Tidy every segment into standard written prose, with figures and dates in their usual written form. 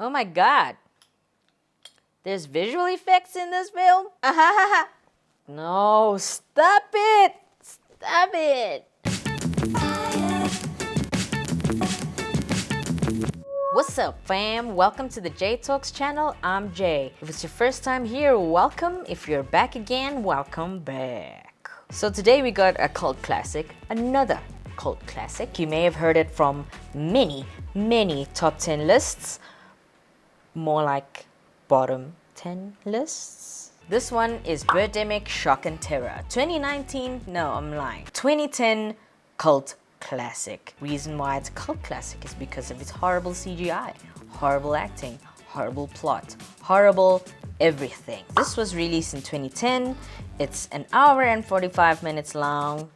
Oh my god. There's visual effects in this film? No, stop it! Stop it! What's up, fam? Welcome to the J Talks channel. I'm Jay. If it's your first time here, welcome. If you're back again, welcome back. So today we got a cult classic, another cult classic. You may have heard it from many top 10 lists. More like bottom 10 lists. This one is Birdemic Shock and Terror. 2019, no, I'm lying. 2010 cult classic. Reason why it's a cult classic is because of its horrible CGI, horrible acting, horrible plot, horrible everything. This was released in 2010. It's an hour and 45 minutes long.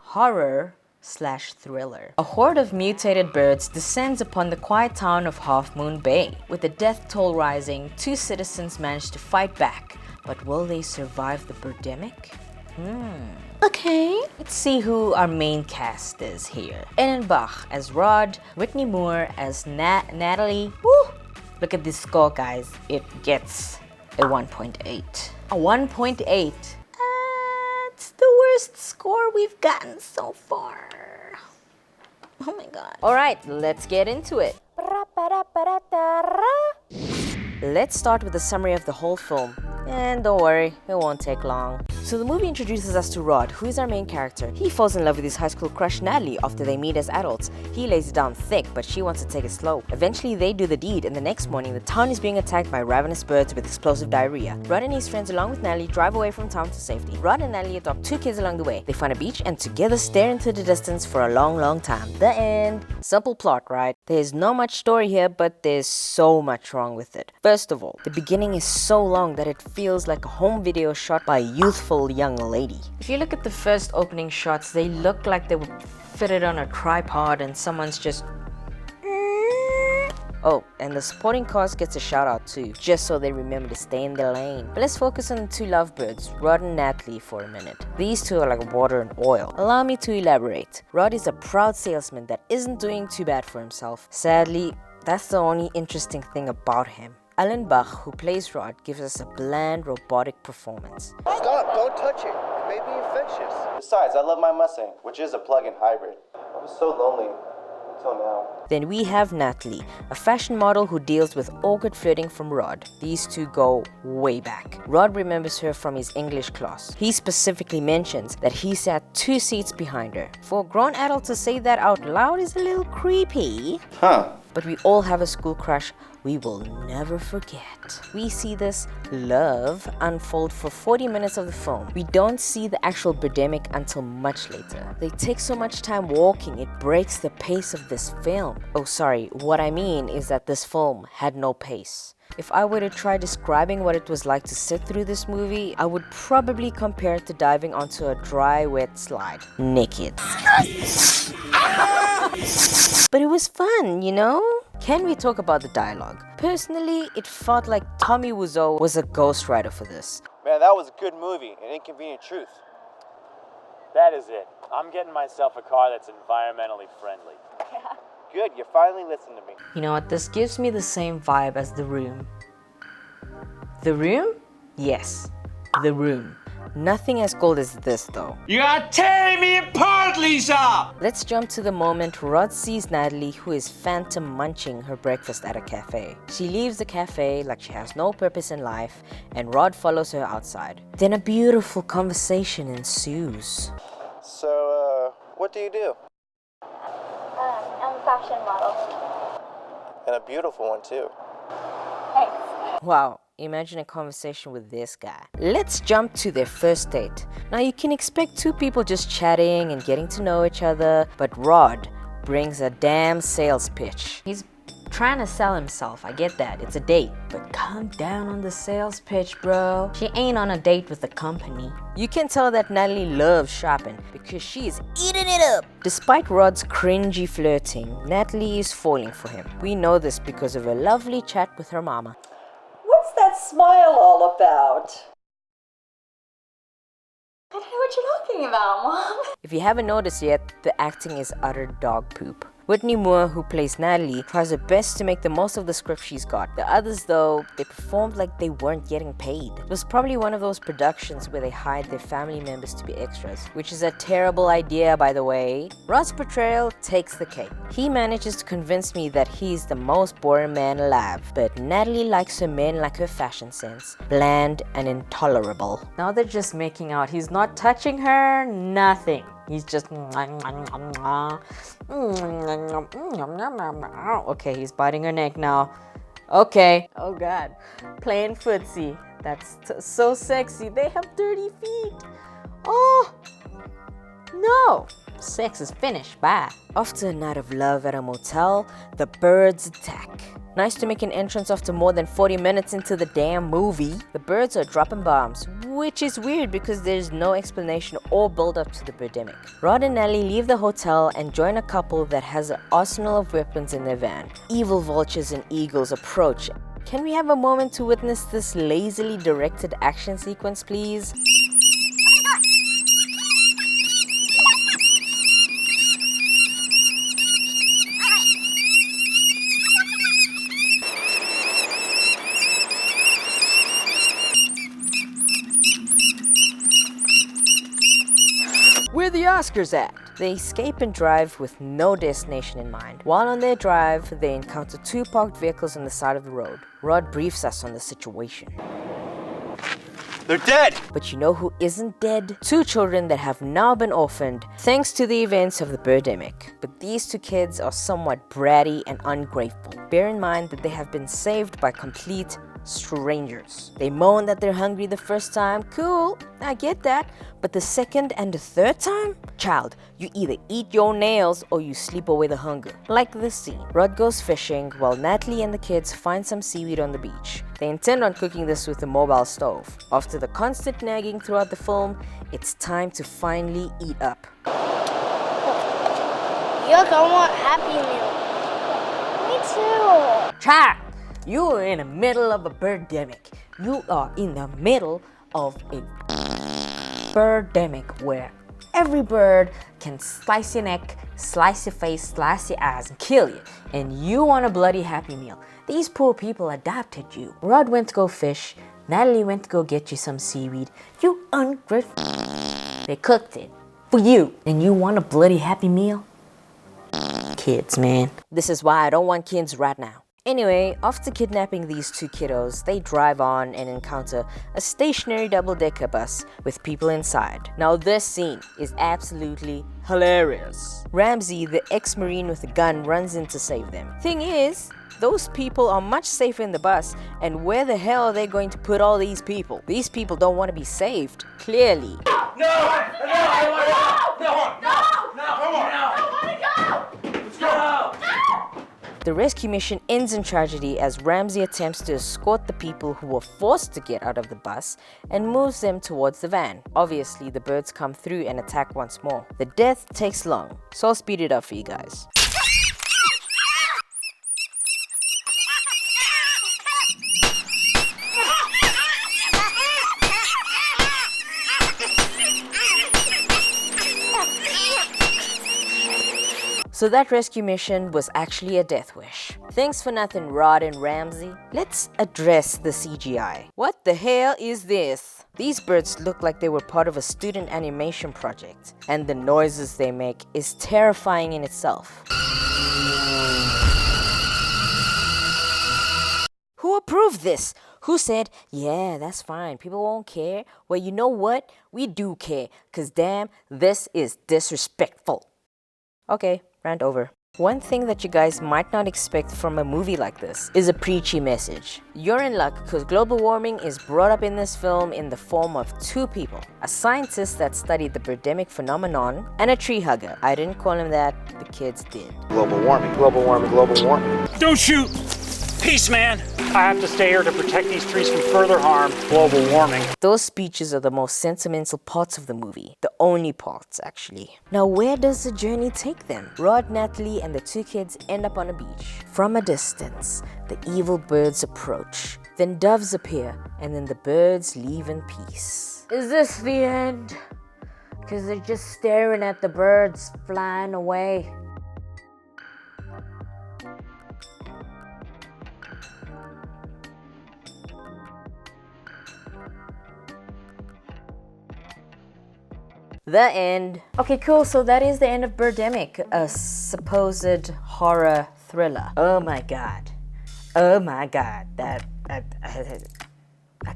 Horror/thriller. A horde of mutated birds descends upon the quiet town of Half Moon Bay. With the death toll rising, two citizens manage to fight back. But will they survive the Birdemic? Okay. Let's see who our main cast is here. Bach as Rod, Whitney Moore as Natalie. Woo! Look at this score, guys. It gets a 1.8. A 1.8. It's the worst score we've gotten so far. Oh my god. Alright, let's get into it. Let's start with a summary of the whole film. And don't worry, it won't take long. So the movie introduces us to Rod, who is our main character. He falls in love with his high school crush Natalie after they meet as adults. He lays it down thick, but she wants to take it slow. Eventually they do the deed, and the next morning the town is being attacked by ravenous birds with explosive diarrhea. Rod and his friends along with Natalie drive away from town to safety. Rod and Natalie adopt two kids along the way. They find a beach and together stare into the distance for a long time. The end. Simple plot, right? There's not much story here, but there's so much wrong with it. First of all, the beginning is so long that it feels like a home video shot by a youthful young lady. If you look at the first opening shots, they look like they were fitted on a tripod and someone's just... Oh, and the supporting cast gets a shout out too, just so they remember to stay in their lane. But let's focus on the two lovebirds, Rod and Natalie, for a minute. These two are like water and oil. Allow me to elaborate. Rod is a proud salesman that isn't doing too bad for himself. Sadly, that's the only interesting thing about him. Bach, who plays Rod, gives us a bland, robotic performance. Stop! Don't touch it! It may be infectious. Besides, I love my Mustang, which is a plug-in hybrid. I was so lonely until now. Then we have Natalie, a fashion model who deals with awkward flirting from Rod. These two go way back. Rod remembers her from his English class. He specifically mentions that he sat 2 seats behind her. For a grown adult to say that out loud is a little creepy. Huh. But we all have a school crush we will never forget. We see this love unfold for 40 minutes of the film. We don't see the actual Birdemic until much later. They take so much time walking, it breaks the pace of this film. Oh, sorry, what I mean is that this film had no pace. If I were to try describing what it was like to sit through this movie, I would probably compare it to diving onto a dry, wet slide, naked. But it was fun, you know? Can we talk about the dialogue? Personally, it felt like Tommy Wiseau was a ghostwriter for this. Man, that was a good movie, an inconvenient truth. That is it. I'm getting myself a car that's environmentally friendly. Good, you finally listened to me. You know what? This gives me the same vibe as The Room. The Room? Yes, The Room. Nothing as cold as this though. You are tearing me apart, Lisa! Let's jump to the moment Rod sees Natalie, who is phantom munching her breakfast at a cafe. She leaves the cafe like she has no purpose in life, and Rod follows her outside. Then a beautiful conversation ensues. So, what do you do? I'm a fashion model. And a beautiful one too. Thanks. Wow. Imagine a conversation with this guy. Let's jump to their first date. Now you can expect two people just chatting and getting to know each other, but Rod brings a damn sales pitch. He's trying to sell himself, I get that, it's a date. But calm down on the sales pitch, bro. She ain't on a date with the company. You can tell that Natalie loves shopping because she is eating it up. Despite Rod's cringy flirting, Natalie is falling for him. We know this because of a lovely chat with her mama. What's that smile all about? I don't know what you're talking about, Mom. If you haven't noticed yet, the acting is utter dog poop. Whitney Moore, who plays Natalie, tries her best to make the most of the script she's got. The others, though, they performed like they weren't getting paid. It was probably one of those productions where they hired their family members to be extras, which is a terrible idea, by the way. Rod's portrayal takes the cake. He manages to convince me that he's the most boring man alive, but Natalie likes her men like her fashion sense, bland and intolerable. Now they're just making out. He's not touching her, nothing. He's just okay, he's biting her neck now. Okay, oh god, playing footsie. That's so sexy. They have dirty feet. Oh no, sex is finished. Bye. After a night of love at a motel, the birds attack. Nice to make an entrance after more than 40 minutes into the damn movie. The birds are dropping bombs, which is weird because there's no explanation or build up to the Birdemic. Rod and Natalie leave the hotel and join a couple that has an arsenal of weapons in their van. Evil vultures and eagles approach. Can we have a moment to witness this lazily directed action sequence, please? Where the Oscars at? They escape and drive with no destination in mind. While on their drive, they encounter two parked vehicles on the side of the road. Rod briefs us on the situation. They're dead! But you know who isn't dead? Two children that have now been orphaned thanks to the events of the Birdemic. But these two kids are somewhat bratty and ungrateful. Bear in mind that they have been saved by complete strangers. They moan that they're hungry the first time. Cool, I get that. But the second and the third time? Child, you either eat your nails or you sleep away the hunger. Like this scene. Rod goes fishing while Natalie and the kids find some seaweed on the beach. They intend on cooking this with a mobile stove. After the constant nagging throughout the film, it's time to finally eat up. Yuck, I want Happy Meal. Me too. Child, you are in the middle of a birdemic. You are in the middle of a birdemic where every bird can slice your neck, slice your face, slice your eyes, and kill you. And you want a bloody Happy Meal. These poor people adopted you. Rod went to go fish. Natalie went to go get you some seaweed. You ungrateful. They cooked it for you. And you want a bloody Happy Meal? Kids, man. This is why I don't want kids right now. Anyway, after kidnapping these two kiddos, they drive on and encounter a stationary double-decker bus with people inside. Now this scene is absolutely hilarious. Ramsey, the ex-Marine with a gun, runs in to save them. Thing is, those people are much safer in the bus, and where the hell are they going to put all these people? These people don't want to be saved, clearly. The rescue mission ends in tragedy as Ramsey attempts to escort the people who were forced to get out of the bus and moves them towards the van. Obviously, the birds come through and attack once more. The death takes long, so I'll speed it up for you guys. So that rescue mission was actually a death wish. Thanks for nothing, Rod and Ramsey. Let's address the CGI. What the hell is this? These birds look like they were part of a student animation project, and the noises they make is terrifying in itself. Who approved this? Who said, yeah, that's fine, people won't care? Well, you know what? We do care, cause damn, this is disrespectful. Okay, rant over. One thing that you guys might not expect from a movie like this is a preachy message. You're in luck because global warming is brought up in this film in the form of two people. A scientist that studied the Birdemic phenomenon and a tree hugger. I didn't call him that, the kids did. Global warming, global warming, global warming. Don't shoot! Peace, man! I have to stay here to protect these trees from further harm. Global warming. Those speeches are the most sentimental parts of the movie. The only parts, actually. Now, where does the journey take them? Rod, Natalie, and the two kids end up on a beach. From a distance, the evil birds approach. Then doves appear, and then the birds leave in peace. Is this the end? Because they're just staring at the birds flying away. The end. Okay, cool. So that is the end of Birdemic, a supposed horror thriller. Oh my god. Oh my god. I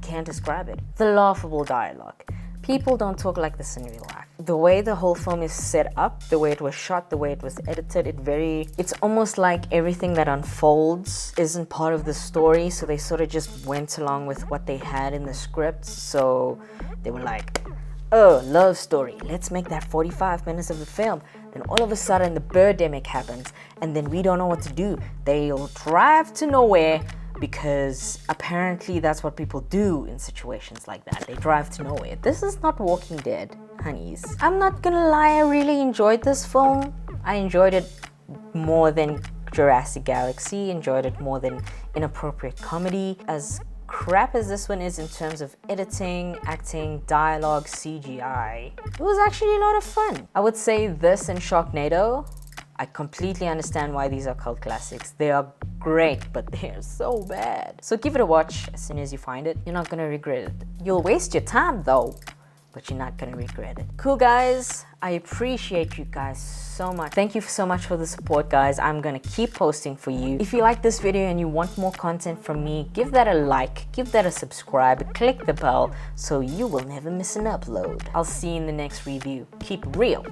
can't describe it. The laughable dialogue. People don't talk like this in real life. The way the whole film is set up, the way it was shot, the way it was edited, it's almost like everything that unfolds isn't part of the story, so they sort of just went along with what they had in the script. So they were like, oh, love story, let's make that 45 minutes of the film. Then all of a sudden the Birdemic happens, and then we don't know what to do. They'll drive to nowhere, because apparently that's what people do in situations like that. They drive to nowhere. This is not Walking Dead, honeys. I'm not gonna lie, I really enjoyed this film. I enjoyed it more than Jurassic Galaxy, enjoyed it more than Inappropriate Comedy. As crap as this one is in terms of editing, acting, dialogue, CGI, it was actually a lot of fun. I would say this and Sharknado, I completely understand why these are cult classics. They are great, but they are so bad. So give it a watch as soon as you find it. You're not gonna regret it. You'll waste your time though, but you're not gonna regret it. Cool guys, I appreciate you guys so much. Thank you so much for the support, guys. I'm gonna keep posting for you. If you like this video and you want more content from me, give that a like, give that a subscribe, click the bell so you will never miss an upload. I'll see you in the next review. Keep it real.